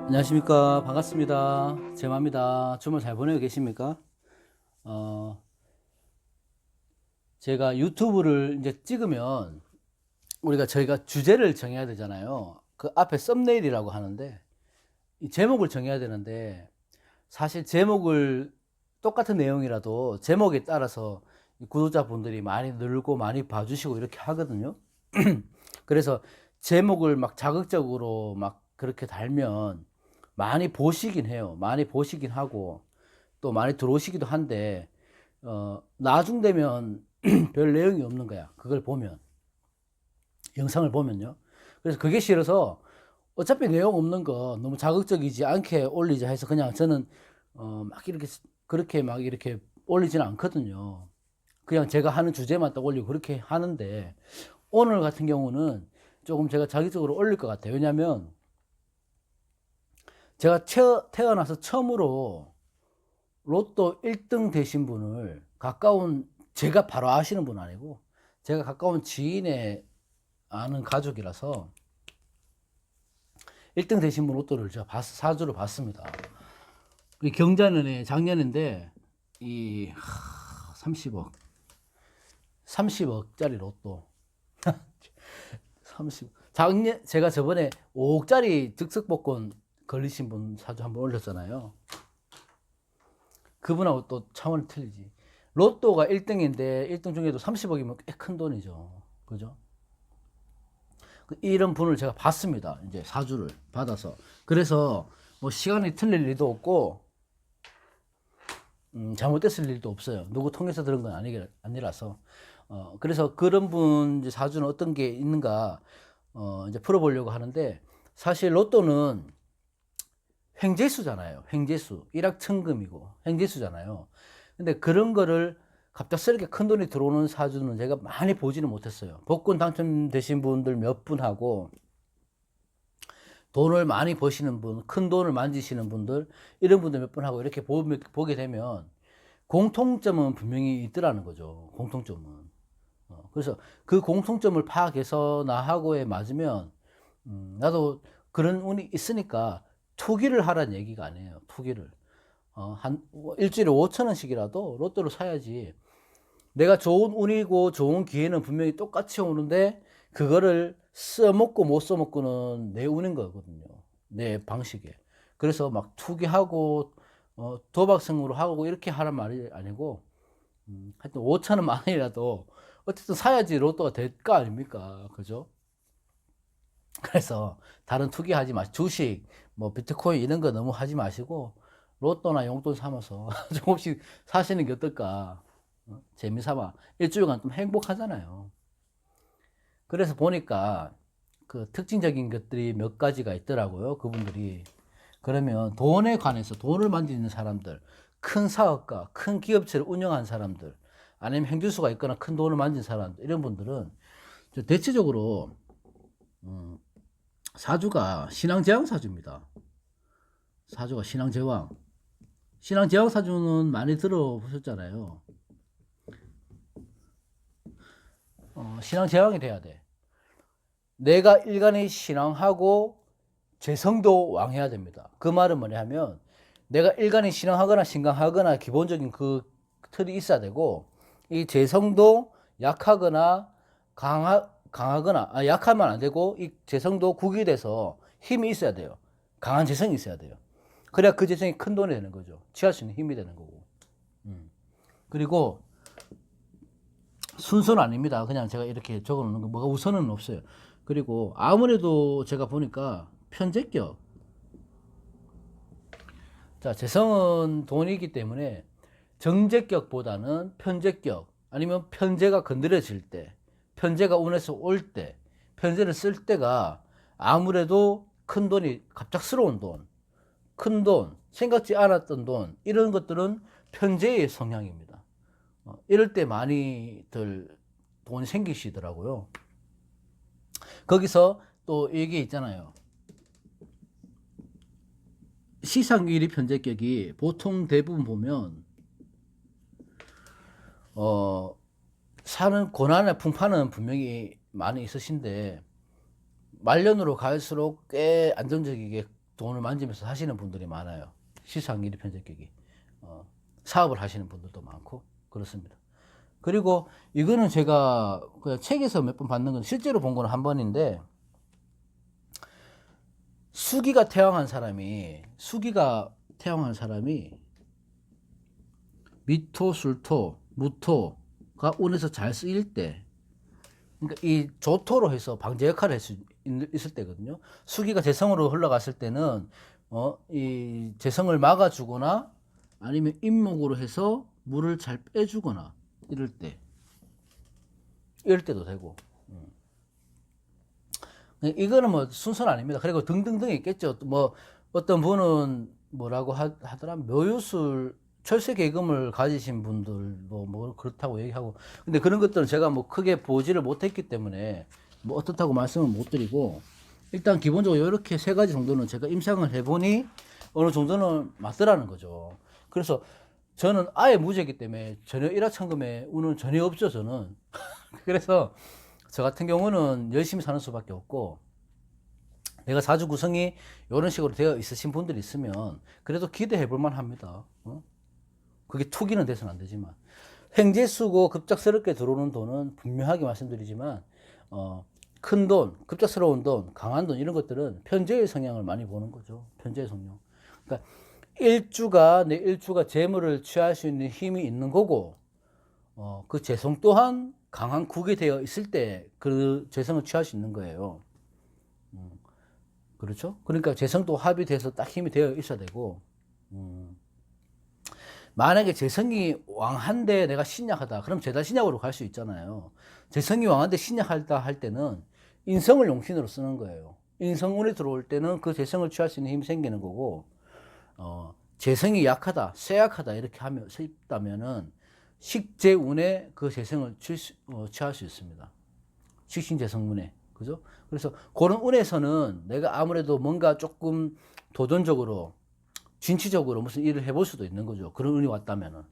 안녕하십니까. 반갑습니다. 제마입니다. 주말 잘 보내고 계십니까? 어, 제가 유튜브를 이제 찍으면 저희가 주제를 정해야 되잖아요. 그 앞에 썸네일이라고 하는데 이 제목을 정해야 되는데 사실 제목을 똑같은 내용이라도 제목에 따라서 구독자분들이 많이 늘고 많이 봐주시고 이렇게 하거든요. 그래서 제목을 막 자극적으로 막 그렇게 달면 많이 보시긴 해요. 많이 보시긴 하고 또 많이 들어오시기도 한데 나중 되면 별 내용이 없는 거야. 그걸 보면 영상을 보면요. 그래서 그게 싫어서 어차피 내용 없는 거 너무 자극적이지 않게 올리자 해서 그냥 저는 막 이렇게 그렇게 막 이렇게 올리지는 않거든요. 그냥 제가 하는 주제만 딱 올리고 그렇게 하는데 오늘 같은 경우는 조금 제가 자극적으로 올릴 것 같아요. 왜냐면 제가 태어나서 처음으로 로또 1등 되신 분을 가까운, 제가 바로 아시는 분 아니고 제가 가까운 지인의 아는 가족이라서 1등 되신 분 로또를 제가 사주를 봤습니다. 경자년에 작년인데 이 30억 30억짜리 로또 30 작년 제가 저번에 5억짜리 즉석복권 걸리신 분 사주 한번 올렸잖아요. 그분하고 또 차원이 틀리지. 로또가 1등인데 1등 중에도 30억이면 꽤 큰 돈이죠. 그죠? 이런 분을 제가 봤습니다. 이제 사주를 받아서. 그래서 뭐 시간이 틀릴 일도 없고 잘못됐을 일도 없어요. 누구 통해서 들은 건 아니라서. 그래서 그런 분 이제 사주는 어떤 게 있는가 이제 풀어보려고 하는데 사실 로또는 횡재수잖아요. 횡재수. 일확천금이고 횡재수잖아요. 근데 그런 거를 갑작스럽게 큰 돈이 들어오는 사주는 제가 많이 보지는 못했어요. 복권 당첨되신 분들 몇 분 하고 돈을 많이 버시는 분, 큰 돈을 만지시는 분들 이런 분들 몇 분 하고 이렇게 보게 되면 공통점은 분명히 있더라는 거죠. 공통점은. 그래서 그 공통점을 파악해서 나하고에 맞으면 나도 그런 운이 있으니까 투기를 하라는 얘기가 아니에요. 투기를. 한 일주일에 5천 원씩이라도 로또를 사야지. 내가 좋은 운이고 좋은 기회는 분명히 똑같이 오는데 그거를 써먹고 못 써먹고는 내 운인 거거든요. 내 방식에. 그래서 막 투기하고 도박성으로 하고 이렇게 하란 말이 아니고 하여튼 5천 원만 원이라도 어쨌든 사야지 로또가 될 거 아닙니까? 그죠? 그래서 다른 투기하지 마시고 주식, 뭐 비트코인 이런 거 너무 하지 마시고 로또나 용돈 삼아서 조금씩 사시는 게 어떨까? 재미삼아 일주일간 좀 행복하잖아요. 그래서 보니까 그 특징적인 것들이 몇 가지가 있더라고요. 그분들이 그러면 돈에 관해서 돈을 만지는 사람들, 큰 사업가, 큰 기업체를 운영한 사람들, 아니면 행주수가 있거나 큰 돈을 만진 사람들 이런 분들은 대체적으로 사주가 신앙제왕 사주입니다. 사주가 신앙제왕. 신앙제왕 사주는 많이 들어보셨잖아요. 신앙제왕이 돼야 돼. 내가 일간히 신앙하고 재성도 왕해야 됩니다. 그 말은 뭐냐 하면 내가 일간히 신앙하거나 신강하거나 기본적인 그 틀이 있어야 되고 이 재성도 약하거나 강하거나 약하면 안 되고 이 재성도 국이 돼서 힘이 있어야 돼요. 강한 재성이 있어야 돼요. 그래야 그 재성이 큰 돈이 되는 거죠. 취할 수 있는 힘이 되는 거고. 그리고 순서는 아닙니다. 그냥 제가 이렇게 적어 놓는 거 뭐가 우선은 없어요. 그리고 아무래도 제가 보니까 편제격. 자, 재성은 돈이기 때문에 정제격보다는 편제격 아니면 편제가 건드려질 때, 편제가 운에서 올 때, 편제를 쓸 때가 아무래도 큰 돈이 갑작스러운 돈, 큰 돈, 생각지 않았던 돈 이런 것들은 편제의 성향입니다. 이럴 때 많이들 돈이 생기시더라고요. 거기서 또 이게 있잖아요. 시상일이 편제격이 보통 대부분 보면 사는 고난의 풍파는 분명히 많이 있으신데 말년으로 갈수록 꽤 안정적이게 돈을 만지면서 하시는 분들이 많아요. 시상일이 편제격이. 사업을 하시는 분들도 많고 그렇습니다. 그리고 이거는 제가 그냥 책에서 몇 번 봤는 건 실제로 본 거는 한 번인데, 수기가 태왕한 사람이 미토, 술토, 무토가 운에서 잘 쓰일 때, 그러니까 이 조토로 해서 방제 역할을 할 수 있을 때거든요. 수기가 재성으로 흘러갔을 때는 이 재성을 막아주거나 아니면 임목으로 해서 물을 잘 빼주거나 이럴 때도 되고. 이거는 뭐 순서는 아닙니다. 그리고 등등등 있겠죠. 뭐 어떤 분은 뭐라고 하더라, 묘유술 철새 계금을 가지신 분들도 뭐 그렇다고 얘기하고, 근데 그런 것들은 제가 뭐 크게 보지를 못했기 때문에 뭐 어떻다고 말씀을 못 드리고, 일단 기본적으로 이렇게 세 가지 정도는 제가 임상을 해보니 어느 정도는 맞더라는 거죠. 그래서 저는 아예 무죄이기 때문에 전혀 일하천금에 운은 전혀 없죠, 저는. 그래서 저 같은 경우는 열심히 사는 수밖에 없고, 내가 사주 구성이 이런 식으로 되어 있으신 분들이 있으면 그래도 기대해 볼 만합니다. 그게 투기는 돼서는 안 되지만, 횡재 쓰고 급작스럽게 들어오는 돈은 분명하게 말씀드리지만, 큰 돈, 급작스러운 돈, 강한 돈, 이런 것들은 편재의 성향을 많이 보는 거죠. 편재의 성향. 그러니까 내 일주가 재물을 취할 수 있는 힘이 있는 거고, 그 재성 또한 강한 국이 되어 있을 때 그 재성을 취할 수 있는 거예요. 그렇죠? 그러니까 재성도 합이 돼서 딱 힘이 되어 있어야 되고, 만약에 재성이 왕한데 내가 신약하다, 그럼 재다 신약으로 갈 수 있잖아요. 재성이 왕한데 신약하다 할 때는 인성을 용신으로 쓰는 거예요. 인성운이 들어올 때는 그 재성을 취할 수 있는 힘이 생기는 거고, 재성이 약하다, 쇠약하다 이렇게 하면 있다면은 식재운에 그 재성을 취할 수 있습니다. 식신재성운에. 그죠? 그래서 그런 운에서는 내가 아무래도 뭔가 조금 도전적으로, 진취적으로 무슨 일을 해볼 수도 있는 거죠. 그런 운이 왔다면은.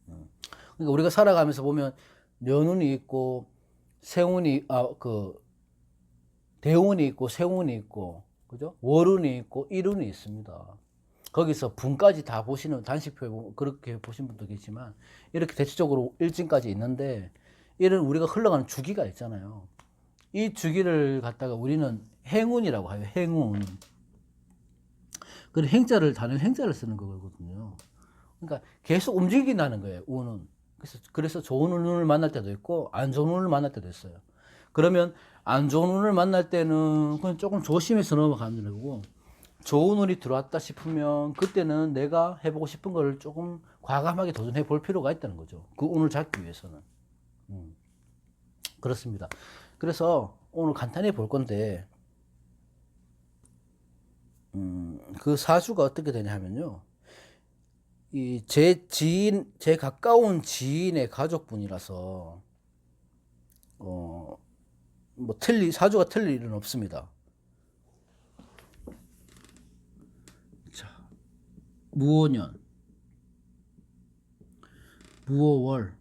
그러니까 우리가 살아가면서 보면 년운이 있고, 대운이 있고, 세운이 있고, 그죠? 월운이 있고, 일운이 있습니다. 거기서 분까지 다 보시는, 단식표에 그렇게 보신 분도 계시지만, 이렇게 대체적으로 일진까지 있는데, 이런 우리가 흘러가는 주기가 있잖아요. 이 주기를 갖다가 우리는 행운이라고 해요. 행운. 그런 단일 행자를 쓰는 거거든요. 그러니까 계속 움직인다는 거예요, 운은. 그래서 좋은 운을 만날 때도 있고, 안 좋은 운을 만날 때도 있어요. 그러면 안 좋은 운을 만날 때는 그냥 조금 조심해서 넘어가는 거고, 좋은 운이 들어왔다 싶으면 그때는 내가 해보고 싶은 걸 조금 과감하게 도전해 볼 필요가 있다는 거죠. 그 운을 잡기 위해서는. 그렇습니다. 그래서 오늘 간단히 볼 건데, 그 사주가 어떻게 되냐 하면요. 제 가까운 지인의 가족분이라서, 사주가 틀릴 일은 없습니다. 자, 무오년, 무오월,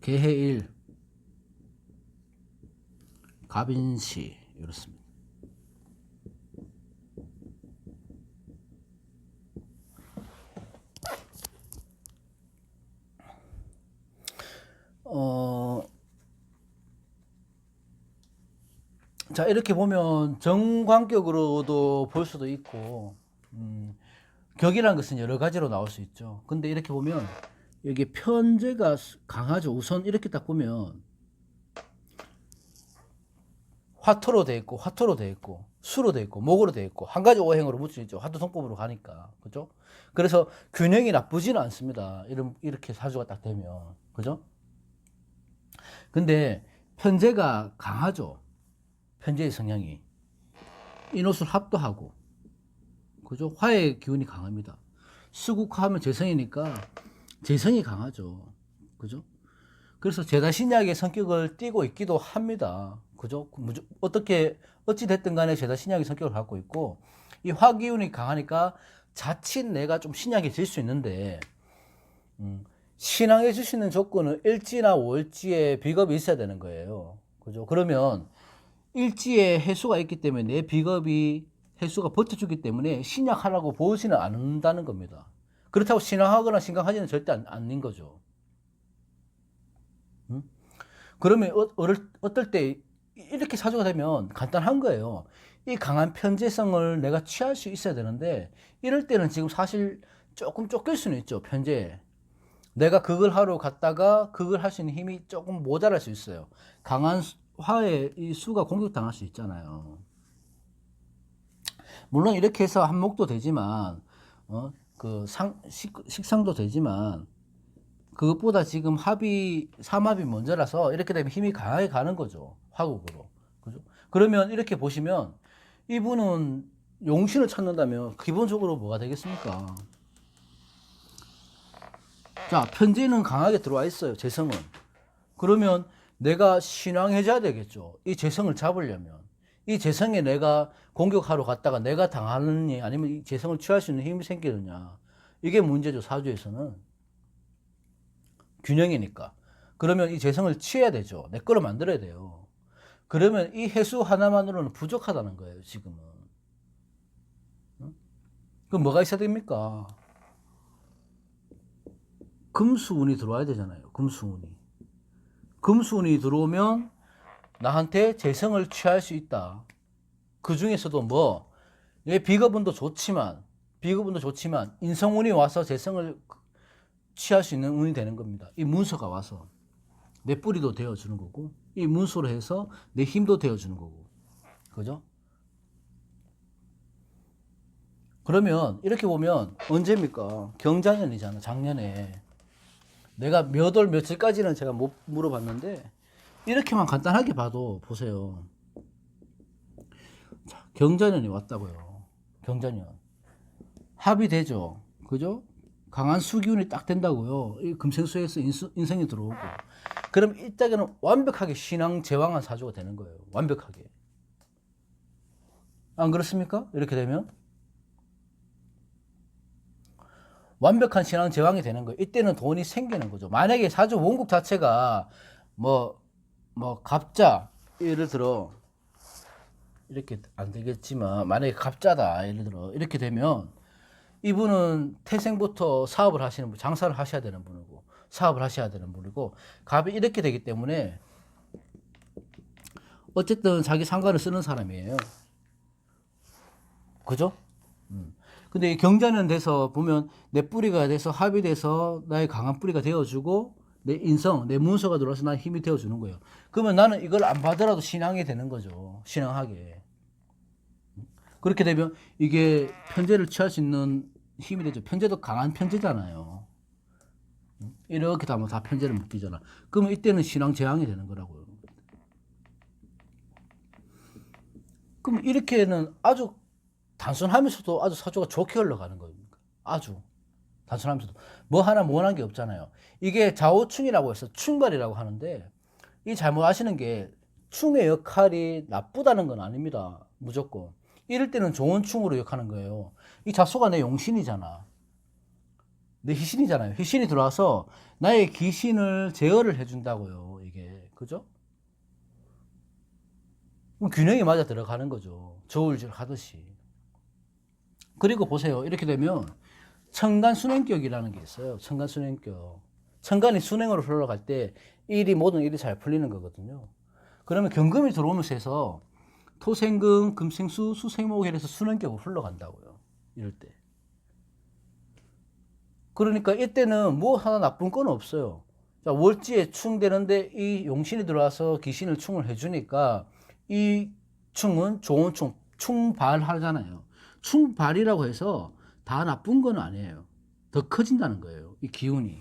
개해일, 갑인시, 이렇습니다. 자, 이렇게 보면 정관격으로도 볼 수도 있고, 격이라는 것은 여러 가지로 나올 수 있죠. 근데 이렇게 보면 여기 편제가 강하죠. 우선 이렇게 딱 보면 화토로 돼 있고, 수로 돼 있고, 목으로 돼 있고, 한 가지 오행으로 묻혀 있죠. 화토 성법으로 가니까. 그죠? 그래서 균형이 나쁘지는 않습니다. 이렇게 사주가 딱 되면. 그죠? 근데 편제가 강하죠. 편제의 성향이. 인호술 합도하고. 그죠? 화의 기운이 강합니다. 수국하면 재성이니까 재성이 강하죠. 그죠? 그래서 제다신약의 성격을 띠고 있기도 합니다. 그죠? 어찌됐든 간에 제다신약의 성격을 갖고 있고, 이 화기운이 강하니까 자칫 내가 좀 신약이 질 수 있는데, 신앙해 주시는 조건은 일지나 월지에 비겁이 있어야 되는 거예요. 그죠? 그러면 일지에 해수가 있기 때문에 내 비겁이 해수가 버텨주기 때문에 신약하라고 보지는 않는다는 겁니다. 그렇다고 신앙하거나 신강하지는 절대 않는 거죠. 그러면 어떨 때 이렇게 사주가 되면 간단한 거예요. 이 강한 편재성을 내가 취할 수 있어야 되는데 이럴 때는 지금 사실 조금 쫓길 수는 있죠. 편재. 내가 그걸 하러 갔다가 그걸 할 수 있는 힘이 조금 모자랄 수 있어요. 강한 화에 이 수가 공격당할 수 있잖아요. 물론 이렇게 해서 한목도 되지만 식상도 되지만 그것보다 지금 합이 삼합이 먼저라서 이렇게 되면 힘이 강하게 가는 거죠. 화국으로. 그죠? 그러면 이렇게 보시면 이분은 용신을 찾는다면 기본적으로 뭐가 되겠습니까? 자, 편제는 강하게 들어와 있어요. 재성은. 그러면 내가 신앙해줘야 되겠죠. 이 재성을 잡으려면. 이 재성에 내가 공격하러 갔다가 내가 당하느니 아니면 이 재성을 취할 수 있는 힘이 생기느냐. 이게 문제죠. 사주에서는. 균형이니까. 그러면 이 재성을 취해야 되죠. 내 거로 만들어야 돼요. 그러면 이 해수 하나만으로는 부족하다는 거예요. 지금은. 그럼 뭐가 있어야 됩니까? 금수운이 들어와야 되잖아요. 금수운이. 금수운이 들어오면 나한테 재성을 취할 수 있다. 그 중에서도 뭐, 비거분도 좋지만 인성운이 와서 재성을 취할 수 있는 운이 되는 겁니다. 이 문서가 와서 내 뿌리도 되어주는 거고, 이 문서로 해서 내 힘도 되어주는 거고, 그죠? 그러면 이렇게 보면 언제입니까? 경자년이잖아. 작년에. 내가 몇 월 며칠까지는 제가 못 물어봤는데 이렇게만 간단하게 봐도 보세요. 자, 경자년이 왔다고요. 경자년. 합이 되죠. 그죠? 강한 수기운이 딱 된다고요. 이 금생수에서 인성이 들어오고. 그럼 이때는 완벽하게 신앙 제왕한 사주가 되는 거예요. 완벽하게. 안 그렇습니까? 이렇게 되면 완벽한 신앙 제왕이 되는 거예요. 이때는 돈이 생기는 거죠. 만약에 사주 원국 자체가 뭐 갑자, 예를 들어 이렇게 안 되겠지만 만약에 갑자다, 예를 들어 이렇게 되면 이분은 태생부터 사업을 하시는 분, 장사를 하셔야 되는 분이고 사업을 하셔야 되는 분이고 갑이 이렇게 되기 때문에 어쨌든 자기 상관을 쓰는 사람이에요. 그죠? 근데 이 경자년 돼서 보면 내 뿌리가 돼서 합이 돼서 나의 강한 뿌리가 되어주고 내 인성, 내 문서가 들어와서 나의 힘이 되어주는 거예요. 그러면 나는 이걸 안 받더라도 신앙이 되는 거죠. 신앙하게. 그렇게 되면 이게 편제를 취할 수 있는 힘이 되죠. 편제도 강한 편제잖아요. 이렇게 하면 다 편제를 묶이잖아. 그러면 이때는 신앙 재앙이 되는 거라고요. 그럼 이렇게는 아주 단순하면서도 아주 사주가 좋게 흘러가는 겁니다. 아주 단순하면서도 뭐 하나 원한 게 없잖아요. 이게 좌우충이라고 해서 충발이라고 하는데 이 잘못 아시는 게 충의 역할이 나쁘다는 건 아닙니다. 무조건. 이럴 때는 좋은 충으로 역하는 거예요. 이 자수가 내 용신이잖아. 내 희신이잖아요. 희신이 들어와서 나의 귀신을 제어를 해준다고요. 이게 그죠? 균형이 맞아 들어가는 거죠. 저울질 하듯이. 그리고 보세요. 이렇게 되면 천간순행격이라는 게 있어요. 천간순행격. 천간이 순행으로 흘러갈 때 모든 일이 잘 풀리는 거거든요. 그러면 경금이 들어오면서 해서 토생금, 금생수, 수생목이 해서 순행격으로 흘러간다고요. 이럴 때. 그러니까 이때는 뭐 하나 나쁜 건 없어요. 자, 월지에 충 되는데 이 용신이 들어와서 귀신을 충을 해주니까 이 충은 좋은 충발하잖아요. 충발이라고 해서 다 나쁜 건 아니에요. 더 커진다는 거예요. 이 기운이.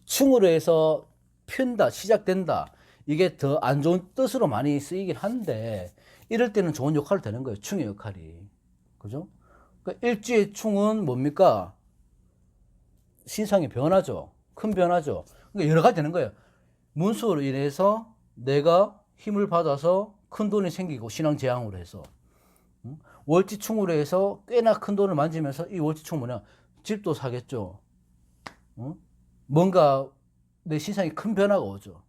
충으로 해서 편다, 시작된다. 이게 더 안 좋은 뜻으로 많이 쓰이긴 한데 이럴 때는 좋은 역할을 되는 거예요. 충의 역할이. 그죠? 그러니까 일주의 충은 뭡니까? 신상의 변화죠. 큰 변화죠. 그러니까 여러 가지 되는 거예요. 문수로 인해서 내가 힘을 받아서 큰 돈이 생기고 신앙재앙으로 해서 월지충으로 해서 꽤나 큰 돈을 만지면서 이 월지충 뭐냐? 집도 사겠죠. 어? 뭔가 내 신상에 큰 변화가 오죠.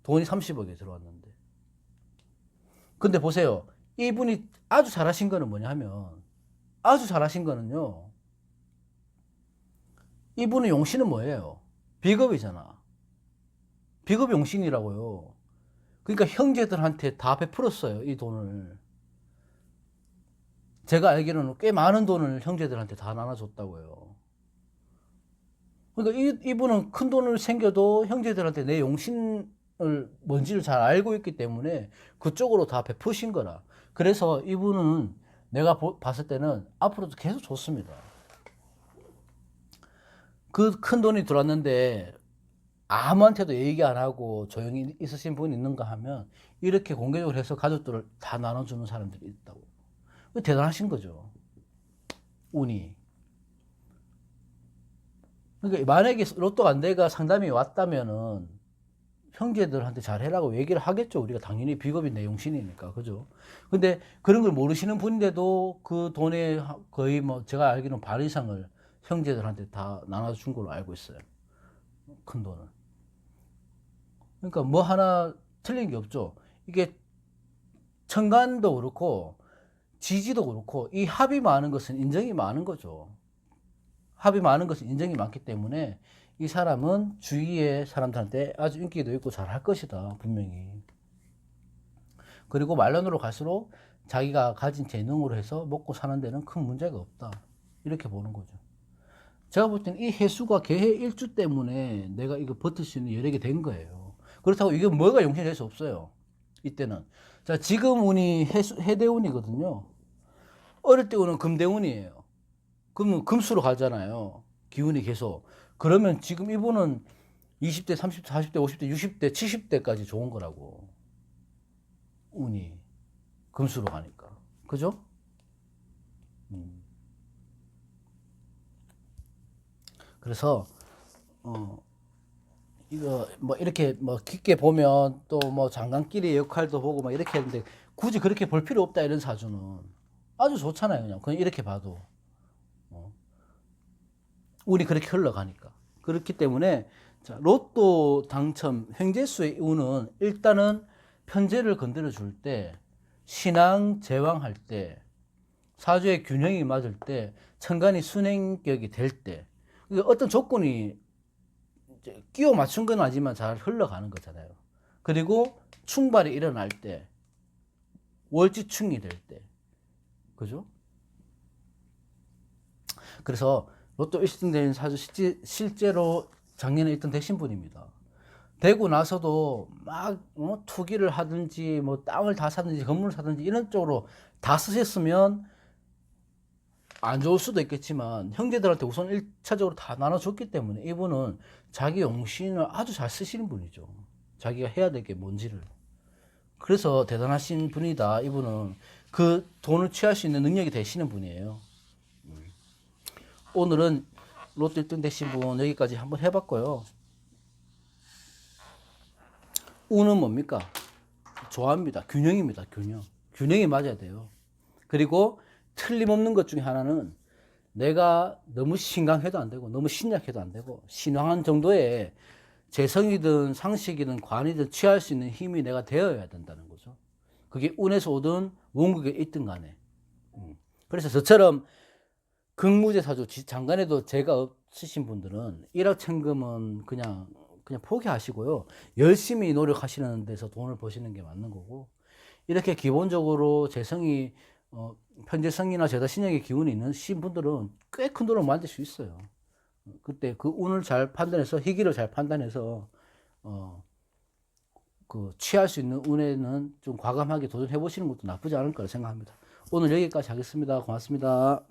돈이 30억에 들어왔는데. 근데 보세요. 이분이 아주 잘하신 거는 뭐냐 하면, 아주 잘하신 거는요, 이분의 용신은 뭐예요? 비겁이잖아. 비겁 용신이라고요. 그러니까 형제들한테 다 베풀었어요, 이 돈을. 제가 알기로는 꽤 많은 돈을 형제들한테 다 나눠줬다고요. 그러니까 이분은 큰 돈을 생겨도 형제들한테 내 용신을 뭔지를 잘 알고 있기 때문에 그쪽으로 다 베푸신 거라. 그래서 이분은 내가 봤을 때는 앞으로도 계속 좋습니다. 그 큰 돈이 들어왔는데 아무한테도 얘기 안 하고 조용히 있으신 분이 있는가 하면 이렇게 공개적으로 해서 가족들을 다 나눠주는 사람들이 있다고. 대단하신 거죠. 운이. 그러니까 만약에 로또 안 돼가 상담이 왔다면은 형제들한테 잘해라고 얘기를 하겠죠. 우리가 당연히 비겁이 내 용신이니까. 그죠? 근데 그런 걸 모르시는 분인데도 그 돈의 거의 뭐 제가 알기로는 반 이상을 형제들한테 다 나눠준 걸로 알고 있어요. 큰 돈을. 그러니까 뭐 하나 틀린 게 없죠. 이게 천간도 그렇고 지지도 그렇고 이 합이 많은 것은 인정이 많은 거죠. 합이 많은 것은 인정이 많기 때문에 이 사람은 주위의 사람들한테 아주 인기도 있고 잘할 것이다, 분명히. 그리고 말년으로 갈수록 자기가 가진 재능으로 해서 먹고 사는 데는 큰 문제가 없다, 이렇게 보는 거죠. 제가 볼 때는 이 해수가 개해 일주 때문에 내가 이거 버틸 수 있는 여력이 된 거예요. 그렇다고 이게 뭐가 용신이 될 수 없어요, 이때는. 자, 지금 운이 해대운이거든요. 어릴 때 운은 금대운이에요. 그러면 금수로 가잖아요, 기운이 계속. 그러면 지금 이분은 20대, 30대, 40대, 50대, 60대, 70대까지 좋은 거라고. 운이 금수로 가니까. 그죠? 그래서 이거 뭐 이렇게 뭐 깊게 보면 또 뭐 장관끼리 역할도 보고 막 이렇게 했는데 굳이 그렇게 볼 필요 없다, 이런 사주는 아주 좋잖아요. 그냥 이렇게 봐도 운이 그렇게 흘러가니까. 그렇기 때문에 자, 로또 당첨 횡재수의 운은 일단은 편제를 건드려 줄 때, 신앙 제왕할 때, 사주의 균형이 맞을 때, 천간이 순행격이 될 때, 어떤 조건이 끼워 맞춘 건 아니지만 잘 흘러가는 거잖아요. 그리고 충발이 일어날 때, 월지충이 될 때, 그죠? 그래서 로또 1등 된 사주 실제로 작년에 1등 되신 분입니다. 되고 나서도 막 투기를 하든지 뭐 땅을 다 사든지 건물을 사든지 이런 쪽으로 다 쓰셨으면 안 좋을 수도 있겠지만 형제들한테 우선 1차적으로 다 나눠줬기 때문에 이분은 자기 용신을 아주 잘 쓰시는 분이죠. 자기가 해야 될 게 뭔지를. 그래서 대단하신 분이다. 이분은 그 돈을 취할 수 있는 능력이 되시는 분이에요. 오늘은 로또 1등 되신 분 여기까지 한번 해봤고요. 운은 뭡니까? 좋아합니다. 균형입니다. 균형. 균형이 맞아야 돼요. 그리고 틀림없는 것 중에 하나는 내가 너무 신강해도 안 되고 너무 신약해도 안 되고 신왕한 정도의 재성이든 상식이든 관이든 취할 수 있는 힘이 내가 되어야 된다는 거죠. 그게 운에서 오든 원국에 있든 간에. 그래서 저처럼 극무제 사주 장간에도 재가 없으신 분들은 일확천금은 그냥 포기하시고요. 열심히 노력하시는 데서 돈을 버시는 게 맞는 거고, 이렇게 기본적으로 재성이 편재성이나 제다신약의 기운이 있는 신분들은 꽤 큰 돈을 만들 수 있어요. 그때 그 운을 잘 판단해서, 희기를 잘 판단해서 그 취할 수 있는 운에는 좀 과감하게 도전해 보시는 것도 나쁘지 않을 거라 생각합니다. 오늘 여기까지 하겠습니다. 고맙습니다.